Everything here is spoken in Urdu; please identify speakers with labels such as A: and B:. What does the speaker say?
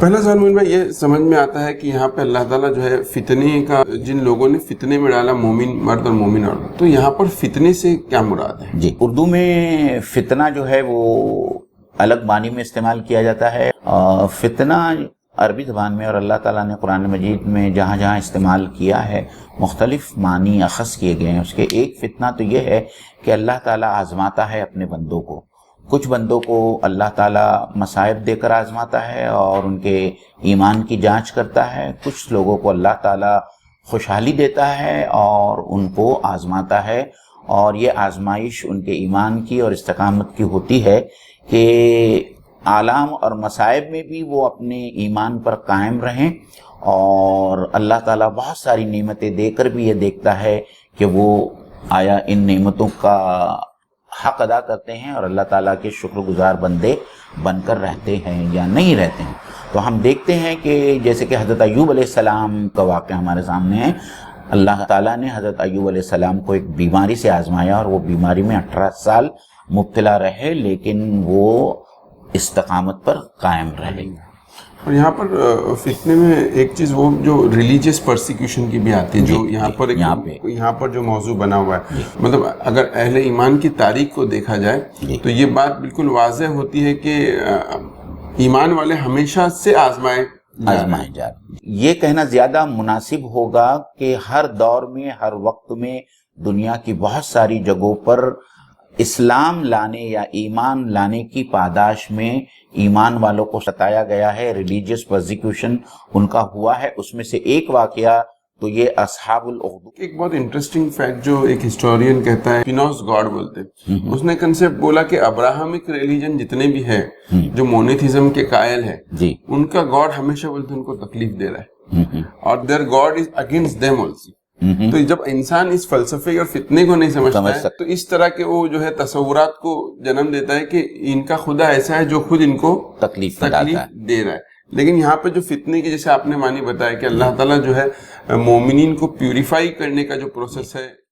A: پہلا سوال مومن بھائی یہ سمجھ میں آتا ہے کہ یہاں پہ اللہ تعالیٰ جو ہے فتنے کا، جن لوگوں نے فتنے میں ڈالا مومن مرد اور مومن عورت، تو یہاں پر فتنے سے کیا مراد ہے؟
B: جی، اردو میں فتنہ جو ہے وہ الگ معنی میں استعمال کیا جاتا ہے. فتنہ عربی زبان میں اور اللہ تعالیٰ نے قرآن مجید میں جہاں جہاں استعمال کیا ہے مختلف معنی اخذ کیے گئے ہیں. اس کے ایک فتنہ تو یہ ہے کہ اللہ تعالیٰ آزماتا ہے اپنے بندوں کو. کچھ بندوں کو اللہ تعالیٰ مصائب دے کر آزماتا ہے اور ان کے ایمان کی جانچ کرتا ہے. کچھ لوگوں کو اللہ تعالیٰ خوشحالی دیتا ہے اور ان کو آزماتا ہے، اور یہ آزمائش ان کے ایمان کی اور استقامت کی ہوتی ہے کہ آلام اور مصائب میں بھی وہ اپنے ایمان پر قائم رہیں. اور اللہ تعالیٰ بہت ساری نعمتیں دے کر بھی یہ دیکھتا ہے کہ وہ آیا ان نعمتوں کا حق ادا کرتے ہیں اور اللہ تعالیٰ کے شکر گزار بندے بن کر رہتے ہیں یا نہیں رہتے ہیں. تو ہم دیکھتے ہیں کہ جیسے کہ حضرت ایوب علیہ السلام کا واقعہ ہمارے سامنے ہے. اللہ تعالیٰ نے حضرت ایوب علیہ السلام کو ایک بیماری سے آزمایا اور وہ بیماری میں 18 سال مبتلا رہے، لیکن وہ استقامت پر قائم رہے.
A: اور یہاں پر فتنے میں ایک چیز وہ جو ریلیجیس پرسیکیوشن کی بھی آتی ہے، جو یہاں پر جو موضوع بنا ہوا ہے. مطلب اگر اہل ایمان کی تاریخ کو دیکھا جائے تو یہ بات بالکل واضح ہوتی ہے کہ ایمان والے ہمیشہ سے آزمائے جا رہے.
B: یہ کہنا زیادہ مناسب ہوگا کہ ہر دور میں، ہر وقت میں دنیا کی بہت ساری جگہوں پر اسلام لانے یا ایمان لانے کی پاداش میں ایمان والوں کو ستایا گیا ہے. ریلیجیس پرسیکیوشن ان کا ہوا ہے. اس میں سے ایک واقعہ تو یہ اصحاب الاخدود.
A: ایک بہت انٹرسٹنگ فیکٹ جو ایک ہسٹورین کہتا ہے، فینوس گاڈ بولتے ہیں، اس نے کنسیپٹ بولا کہ ابراہمک ریلیجن جتنے بھی ہیں جو مونیتھزم کے قائل ہیں، ان کا گاڈ ہمیشہ بولتے ہیں ان کو تکلیف دے رہا ہے، اور their God is against them also. تو جب انسان اس فلسفے اور فتنے کو نہیں سمجھتا ہے تو اس طرح کے وہ جو ہے تصورات کو جنم دیتا ہے کہ ان کا خدا ایسا ہے جو خود ان کو تکلیف دے رہا ہے. لیکن یہاں پہ جو فتنے کی، جیسے آپ نے معنی بتایا کہ اللہ تعالیٰ جو ہے مومنین کو پیوریفائی کرنے کا جو پروسیس ہے